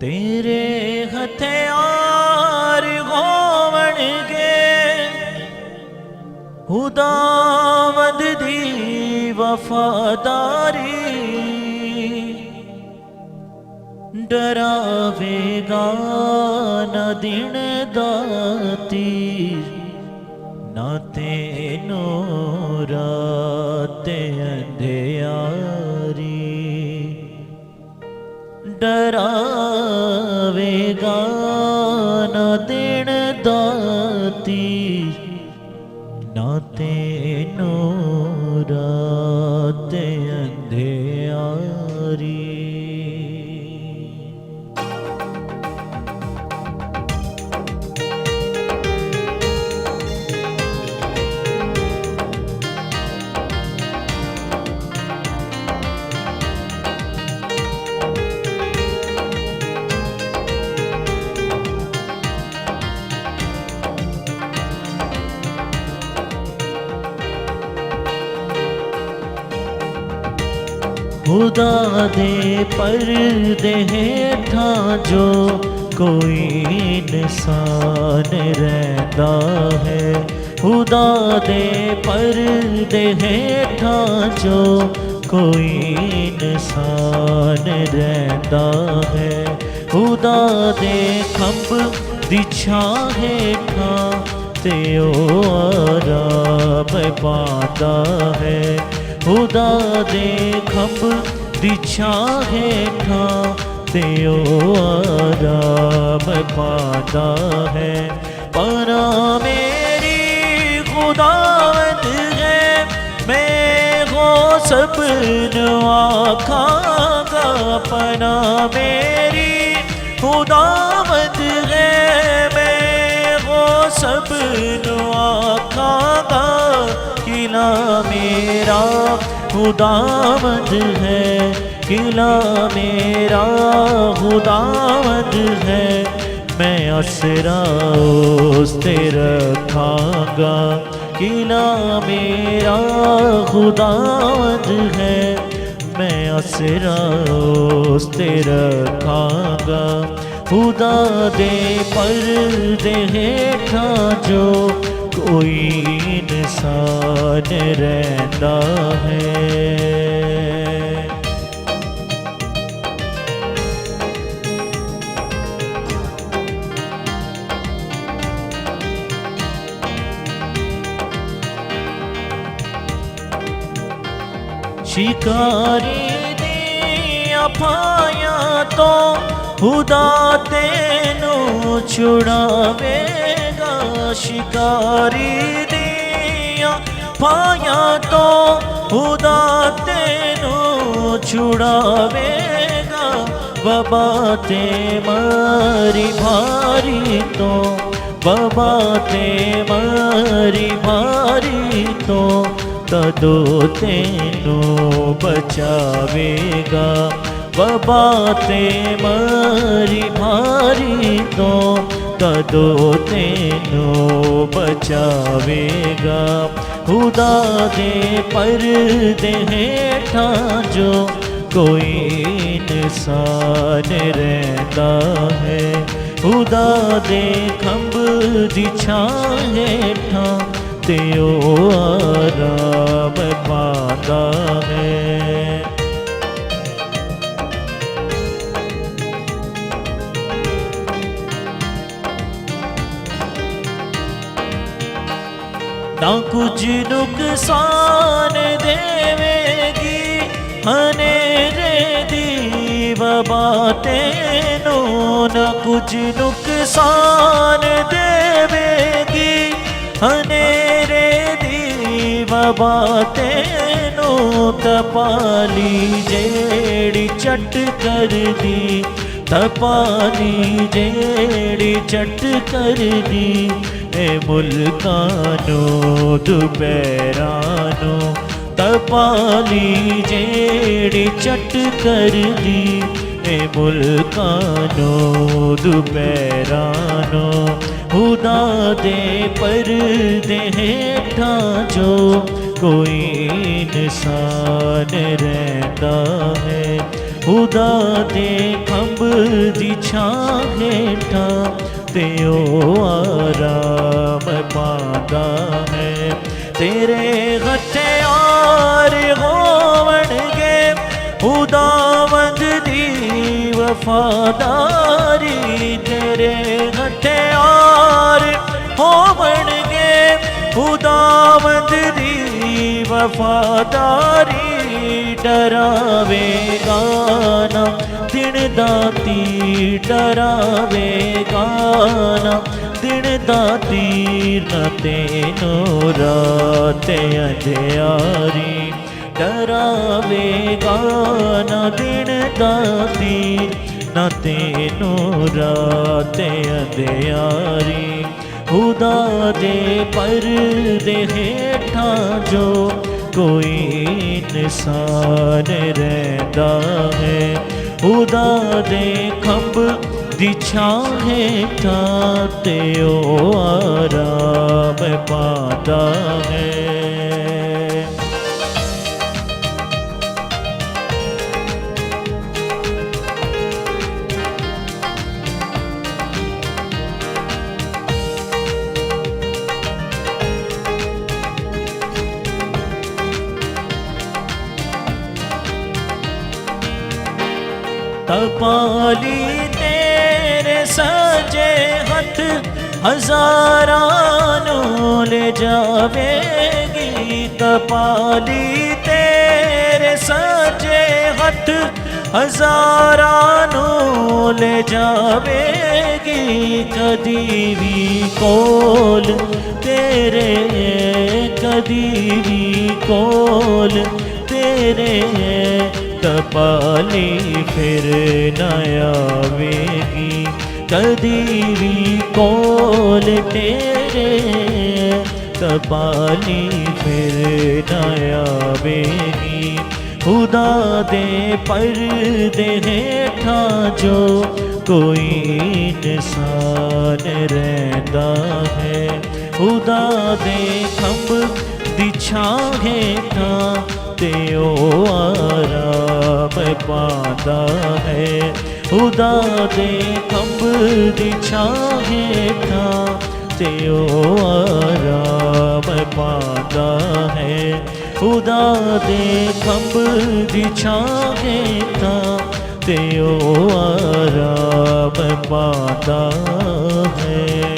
तेरे हथियार होवणगे खुदावंद दी वफादारी डरावेगा न दिन दाती ना तेनो रात अंधियारी डरावेगा न दिन दाती ना तेनो रात अंधियारी। खुदा दे पर्दे हेठां जो कोई इंसान रहता है, खुदा दे पर्दे हेठां जो कोई इंसान रहता है, खुदा दे खंभ दी छां हेठां ते ओ आराम पांदा है, खुदा दे खंभ दी छां हेठां ते ओ आराम पांदा है। पना मेरी खुदावंद है, मैं हो सबनू आखांगा, पना मेरी खुदावंद है, मैं हो सबनू आखांगा। किला मेरा खुदावंद है, किला मेरा खुदावंद है, मैं आसरा उस ते रखांगा। किला मेरा खुदावंद है, मैं आसरा उस ते रखांगा। खुदा दे पर्दे हेठां जो कोई इंसान रहता है। शिकारी दियां फायां तो खुदा तेनू छुड़ावेगा, शिकारी दियां फायां तो खुदा तेनू छुड़ावेगा। वबा ते मारी भारी तो, वबा ते मारी भारी तो तदो तेनू बचावेगा। वबा ते मारी भारी तो तदो तेनू बचावेगा। खुदा दे पर्दे हेठां जो कोई इंसान रहता है, खुदा दे खंभ दी छां हेठां ते ओ आराम पांदा है। ना कुछ नुकसान देवेगी हनेरे दी वबा तेनू, ना कुछ नुकसान देवेगी हनेरे दी वबा तेनू। तपाली जेड़ी चट कर दी, तपाली जेड़ी चट कर दी, ए मुल्कानो दुपहरानो। तपाली जेड़ी चट कर दी, ए मुल्कानो दुपहरानो। खुदा दे पर्दे हेठां जो कोई इंसान रहता है, खुदा दे खंब दी छां हेठां ते ओ आराम पांदा है। तेरे हथियार होवणगे खुदावंद दी वफादारी। तेरे हथियार होवणगे खुदावंद दी वफादारी। डरावेगा ना दिन दा तीर, डरावेगा ना दिन दा तीर, न तेनो रात अंधियारी। डरावेगा ना दिन दा तीर, न तेनो रात अंधियारी। खुदा दे परदे हेठां जो कोई इंसान रहंदा है। खुदा दे खंब दी छां हेठां ते ओ आराम पांदा है। तपाली तेरे सजे हथ हजारां नू ले जावेगी। तपाली तेरे सजे हथ हजारां नू ले जावेगी। कदी भी कोल तेरे, कदी भी कोल तेरे तपाली फिर न आवेगी। कदी भी कोल तेरे तपाली फिर न आवेगी। खुदा दे परदे हेठां जो कोई इंसान रहंदा है। खुदा दे खंब दी छां हेठां ते ओ आराम पांदा है। खुदा दे खंब दी छां हेठां ते ओ आराम पांदा है। खुदा दे खंब दी छां हेठां ते ओ आराम पांदा है।